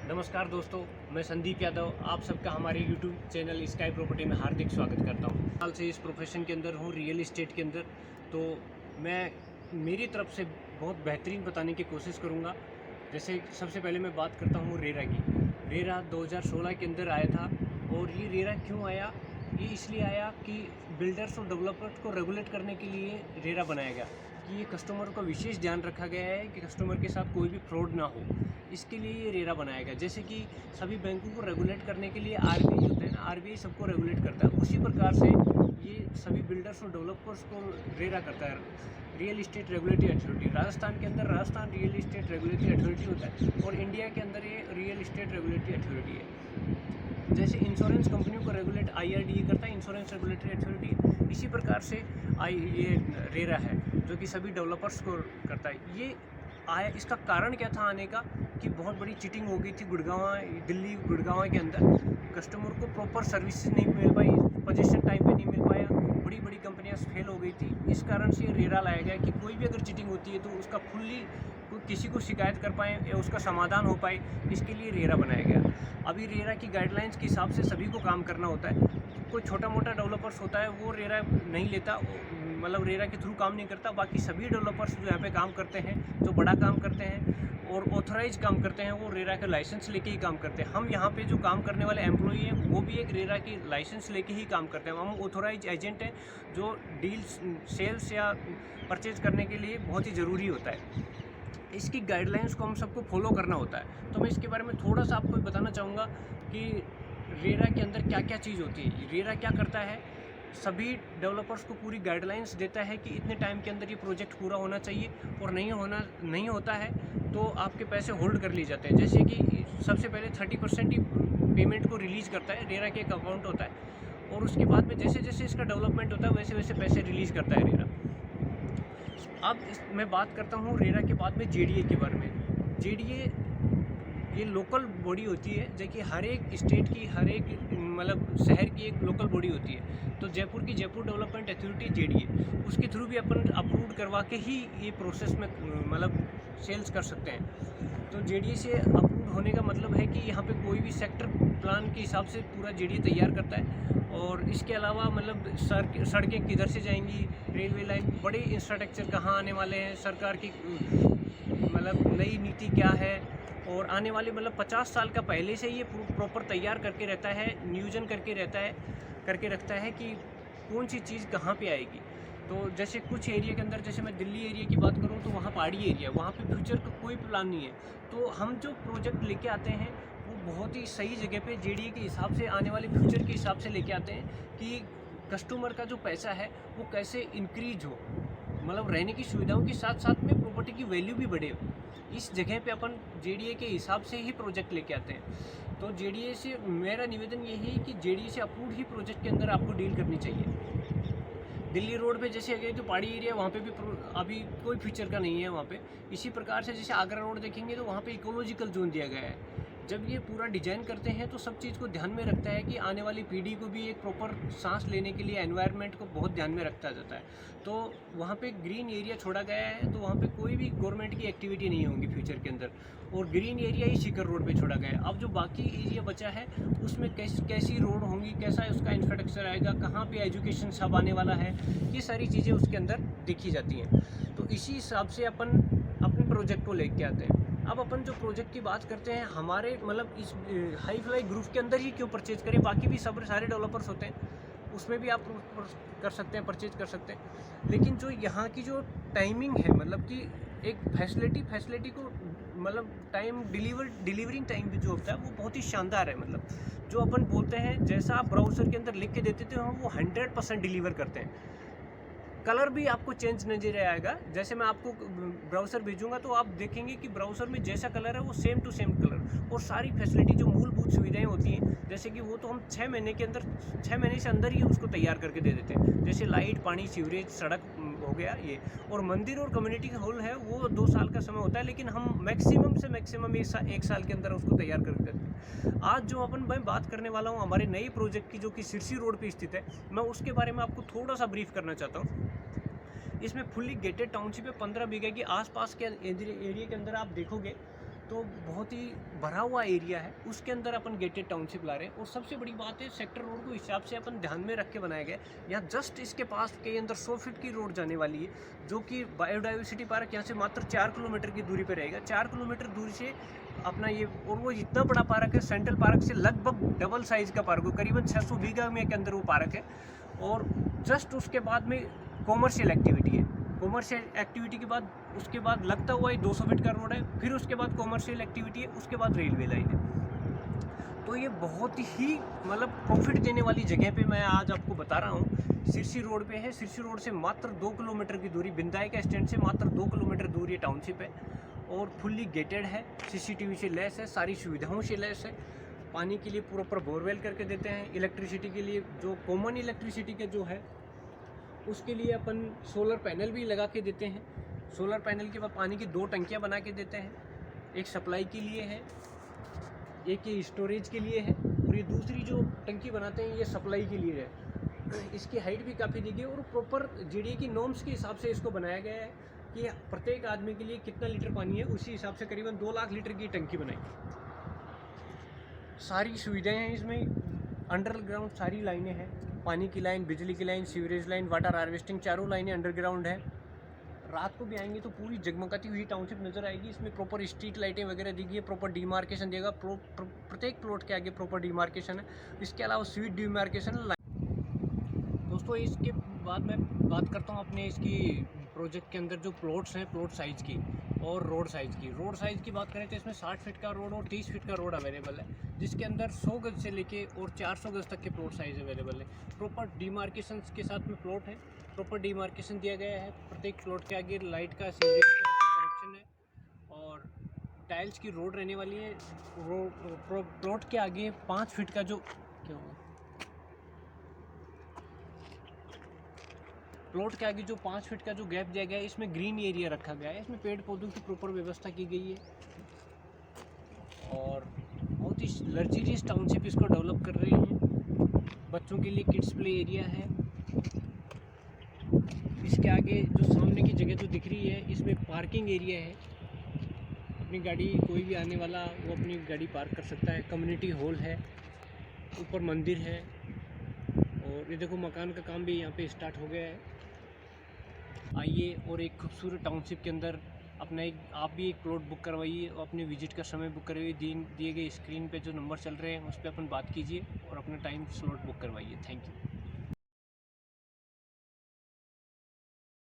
नमस्कार दोस्तों, मैं संदीप यादव आप सबका हमारे YouTube चैनल स्काई प्रॉपर्टी में हार्दिक स्वागत करता हूँ। साल से इस प्रोफेशन के अंदर हूँ, रियल एस्टेट के अंदर। तो मैं मेरी तरफ से बहुत बेहतरीन बताने की कोशिश करूँगा। जैसे सबसे पहले मैं बात करता हूँ रेरा की। रेरा 2016 के अंदर आया था। और ये रेरा क्यों आया? ये इसलिए आया कि बिल्डर्स और डेवलपर्स को रेगुलेट करने के लिए रेरा बनाया गया कि ये कस्टमर का विशेष ध्यान रखा गया है कि कस्टमर के साथ कोई भी फ्रॉड ना हो। इसके लिए ये रेरा बनाया गया। जैसे कि सभी बैंकों को रेगुलेट करने के लिए आरबीआई होता है ना, आरबीआई सबको रेगुलेट करता है। उसी प्रकार से ये सभी बिल्डर्स और डेवलपर्स को रेरा करता है, real estate regulatory authority. Rajasthan के अंदर Rajasthan real estate regulatory authority होता है और इंडिया के अंदर ये रियल इस्टेट रेगुलेटरी अथॉरिटी है। जैसे इंश्योरेंस कंपनियों को रेगुलेट आईआरडीए करता है, इंश्योरेंस रेगुलेटरी अथॉरिटी। इसी प्रकार से ये रेरा है जो कि सभी डेवलपर्स को करता है। ये आया, इसका कारण क्या था आने का कि बहुत बड़ी चीटिंग हो गई थी दिल्ली गुड़गांव के अंदर। कस्टमर को प्रॉपर सर्विसेज नहीं मिल पाई, पोजीशन टाइम पे नहीं मिल पाया, बड़ी बड़ी कंपनियां फेल हो गई थी। इस कारण से रेरा लाया गया कि कोई भी अगर चीटिंग होती है तो उसका फुल्ली किसी को शिकायत कर पाएँ या उसका समाधान हो पाए, इसके लिए रेरा बनाया गया। अभी रेरा की गाइडलाइंस के हिसाब से सभी को काम करना होता है। कोई छोटा मोटा डेवलपर्स होता है वो रेरा नहीं लेता, मतलब रेरा के थ्रू काम नहीं करता। बाकी सभी डेवलपर्स जो यहाँ पे काम करते हैं, जो बड़ा काम करते हैं और ऑथराइज काम करते हैं, वो रेरा का लाइसेंस लेके ही काम करते हैं। हम यहाँ पे जो काम करने वाले एम्प्लॉई हैं वो भी एक रेरा की लाइसेंस लेके ही काम करते हैं। हम ऑथराइज एजेंट हैं जो डील्स सेल्स या परचेज करने के लिए बहुत ही ज़रूरी होता है। इसकी गाइडलाइंस को हम सबको फॉलो करना होता है। तो मैं इसके बारे में थोड़ा सा आपको बताना चाहूँगा कि रेरा के अंदर क्या क्या चीज़ होती है। रेरा क्या करता है, सभी डेवलपर्स को पूरी गाइडलाइंस देता है कि इतने टाइम के अंदर ये प्रोजेक्ट पूरा होना चाहिए और नहीं होता है तो आपके पैसे होल्ड कर लिए जाते हैं। जैसे कि सबसे पहले 30% ही पेमेंट को रिलीज़ करता है, रेरा के एक अकाउंट होता है। और उसके बाद में जैसे जैसे इसका डेवलपमेंट होता है वैसे वैसे पैसे रिलीज़ करता है रेरा। अब मैं बात करता हूँ रेरा के बाद में जेडीए के बारे में। जेडीए ये लोकल बॉडी होती है जो कि हर एक स्टेट की, हर एक मतलब शहर की एक लोकल बॉडी होती है। तो जयपुर की जयपुर डेवलपमेंट अथॉरिटी जेडीए, उसके थ्रू भी अपन अप्रूव करवा के ही ये प्रोसेस में मतलब सेल्स कर सकते हैं। तो जेडीए से अप्रूव होने का मतलब है कि यहाँ पे कोई भी सेक्टर प्लान के हिसाब से पूरा जेडीए तैयार करता है। और इसके अलावा मतलब सड़कें किधर से जाएंगी, रेलवे लाइन, बड़े इंफ्रास्ट्रक्चर कहाँ आने वाले हैं, सरकार की मतलब नई नीति क्या है, और आने वाले मतलब 50 साल का पहले से ये प्रॉपर तैयार करके रहता है, नियोजन करके रखता है कि कौन सी चीज़ कहाँ पे आएगी। तो जैसे कुछ एरिया के अंदर, जैसे मैं दिल्ली एरिया की बात करूँ तो वहाँ पहाड़ी एरिया, वहाँ पे फ्यूचर का कोई प्लान नहीं है। तो हम जो प्रोजेक्ट लेके आते हैं वो बहुत ही सही जगह पे जेडीए के हिसाब से, आने वाले फ्यूचर के हिसाब से लेके आते हैं कि कस्टमर का जो पैसा है वो कैसे इंक्रीज हो, मतलब रहने की सुविधाओं के साथ साथ में प्रॉपर्टी की वैल्यू भी बढ़े। इस जगह पे अपन जेडीए के हिसाब से ही प्रोजेक्ट लेके आते हैं। तो जेडीए से मेरा निवेदन यही है कि जेडीए से अप्रूव्ड ही प्रोजेक्ट के अंदर आपको डील करनी चाहिए। दिल्ली रोड पे जैसे गए तो पहाड़ी एरिया, वहाँ पे भी अभी कोई फ्यूचर का नहीं है वहाँ पे। इसी प्रकार से जैसे आगरा रोड देखेंगे तो वहाँ पे इकोलॉजिकल जोन दिया गया है। जब ये पूरा डिजाइन करते हैं तो सब चीज़ को ध्यान में रखता है कि आने वाली पीढ़ी को भी एक प्रॉपर सांस लेने के लिए एनवायरनमेंट को बहुत ध्यान में रखा जाता है। तो वहाँ पे ग्रीन एरिया छोड़ा गया है, तो वहाँ पे कोई भी गवर्नमेंट की एक्टिविटी नहीं होगी फ्यूचर के अंदर, और ग्रीन एरिया ही सीकर रोड पे छोड़ा गया है। अब जो बाकी एरिया बचा है उसमें कैसी रोड होंगी, कैसा उसका इंफ्रास्ट्रक्चर आएगा, कहाँ पे एजुकेशन सब आने वाला है, ये सारी चीज़ें उसके अंदर देखी जाती हैं। तो इसी हिसाब से अपन अपने प्रोजेक्ट को लेके आते हैं। अब अपन जो प्रोजेक्ट की बात करते हैं, हमारे मतलब इस हाई फ्लाई ग्रुप के अंदर ही क्यों परचेज करें, बाकी भी सब सारे डेवलपर्स होते हैं, उसमें भी आप कर सकते हैं, परचेज कर सकते हैं। लेकिन जो यहाँ की जो टाइमिंग है, मतलब कि एक फैसिलिटी को मतलब डिलीवरिंग टाइम भी जो होता है वो बहुत ही शानदार है। मतलब जो अपन बोलते हैं, जैसा आप ब्राउज़र के अंदर लिख के देते थे हम वो 100% डिलीवर करते हैं। कलर भी आपको चेंज नजर आएगा। जैसे मैं आपको ब्राउज़र भेजूंगा तो आप देखेंगे कि ब्राउज़र में जैसा कलर है वो सेम टू सेम कलर, और सारी फैसिलिटी जो मूलभूत सुविधाएं होती हैं, जैसे कि वो तो हम 6 महीने से अंदर ही उसको तैयार करके दे देते हैं। जैसे लाइट, पानी, सीवरेज, सड़क हो गया ये। और मंदिर और कम्युनिटी हॉल है वो 2 साल का समय होता है, लेकिन हम मैक्सिमम से मैक्सिमम एक साल के अंदर उसको तैयार करके देते हैं। आज जो मैं बात करने वाला हूँ हमारे नए प्रोजेक्ट की, जो कि सिरसी रोड पे स्थित है, मैं उसके बारे में आपको थोड़ा सा ब्रीफ करना चाहता हूँ। इसमें फुल्ली गेटेड टाउनशिप है। 15 बीघे की आसपास के एरिया के अंदर आप देखोगे तो तो बहुत ही भरा हुआ एरिया है, उसके अंदर अपन गेटेड टाउनशिप ला रहे हैं। और सबसे बड़ी बात है, सेक्टर रोड को हिसाब से अपन ध्यान में रख के बनाया गया है। यहाँ जस्ट इसके पास के अंदर 100 फीट की रोड जाने वाली है, जो कि बायोडाइवर्सिटी पार्क यहाँ से मात्र 4 किलोमीटर की दूरी पर रहेगा। 4 किलोमीटर दूरी से अपना ये, और वो इतना बड़ा पार्क है, सेंट्रल पार्क से लगभग डबल साइज़ का पार्क है, करीबन 600 बीघा में के अंदर वो पार्क है। और जस्ट उसके बाद में कॉमर्शियल एक्टिविटी है। कॉमर्शियल एक्टिविटी के बाद, उसके बाद लगता हुआ ही 200 फीट का रोड है, फिर उसके बाद कॉमर्शियल एक्टिविटी है, उसके बाद रेलवे लाइन है। तो ये बहुत ही मतलब प्रॉफिट देने वाली जगह पे मैं आज आपको बता रहा हूँ। सिरसी रोड पे है, सिरसी रोड से मात्र 2 किलोमीटर की दूरी, बिंदाई स्टैंड से मात्र 2 किलोमीटर दूर ये टाउनशिप है। और फुल्ली गेटेड है, CCTV से लैस है, सारी सुविधाओं से लैस है। पानी के लिए प्रॉपर बोरवेल करके देते हैं। इलेक्ट्रिसिटी के लिए जो कॉमन इलेक्ट्रिसिटी के जो है, उसके लिए अपन सोलर पैनल भी लगा के देते हैं। सोलर पैनल के बाद पानी की 2 टंकियां बना के देते हैं, एक सप्लाई के लिए है, एक ये स्टोरेज के लिए है, और ये दूसरी जो टंकी बनाते हैं ये सप्लाई के लिए है। इसकी हाइट भी काफ़ी दी गई और प्रॉपर JDA की नॉर्म्स के हिसाब से इसको बनाया गया है कि प्रत्येक आदमी के लिए कितना लीटर पानी है, उसी हिसाब से करीबन 2 लाख लीटर की टंकी बनाई। सारी सुविधाएं हैं इसमें, अंडरग्राउंड सारी लाइनें हैं, पानी की लाइन, बिजली की line, sewerage line, water harvesting, चारों लाइनें अंडरग्राउंड है। रात को भी आएंगे तो पूरी जगमगाती हुई टाउनशिप नज़र आएगी। इसमें प्रॉपर स्ट्रीट लाइटें वगैरह दी गई है, प्रॉपर डिमार्केशन देगा, प्रत्येक प्लॉट के आगे प्रॉपर डिमार्केशन है। इसके अलावा स्वीट डिमार्केशन लाइन। दोस्तों इसके बाद मैं बात करता हूँ अपने इसकी प्रोजेक्ट के अंदर जो प्लॉट्स हैं, प्लॉट साइज़ की और रोड साइज़ की। रोड साइज़ की बात करें तो इसमें 60 फीट का रोड और 30 फीट का रोड अवेलेबल है, जिसके अंदर 100 गज से लेके और 400 गज तक के प्लॉट साइज़ अवेलेबल है। प्रॉपर डिमार्केशन के साथ में प्लॉट है, प्रॉपर डिमार्केशन दिया गया है। प्रत्येक प्लॉट के आगे लाइट का, सीवरेज का कनेक्शन है और टाइल्स की रोड रहने वाली है। प्लॉट के आगे 5 फीट का जो क्या हुआ, प्लॉट के आगे जो 5 फीट का जो गैप दिया गया है, इसमें ग्रीन एरिया रखा गया है, इसमें पेड़ पौधों की प्रॉपर व्यवस्था की गई है। और बहुत ही लग्जरियस टाउनशिप इसको डेवलप कर रहे हैं। बच्चों के लिए किड्स प्ले एरिया है। इसके आगे जो सामने की जगह जो दिख रही है, इसमें पार्किंग एरिया है। अपनी गाड़ी, कोई भी आने वाला वो अपनी गाड़ी पार्क कर सकता है। कम्युनिटी हॉल है, ऊपर मंदिर है, और ये देखो मकान का काम भी यहाँ पे स्टार्ट हो गया है। आइए और एक खूबसूरत टाउनशिप के अंदर अपना आप भी एक प्लॉट बुक करवाइए और अपने विजिट का समय बुक करवाइए। दिए गए स्क्रीन पे जो नंबर चल रहे हैं उस पर अपन बात कीजिए और अपना टाइम स्लॉट बुक करवाइए। Thank you.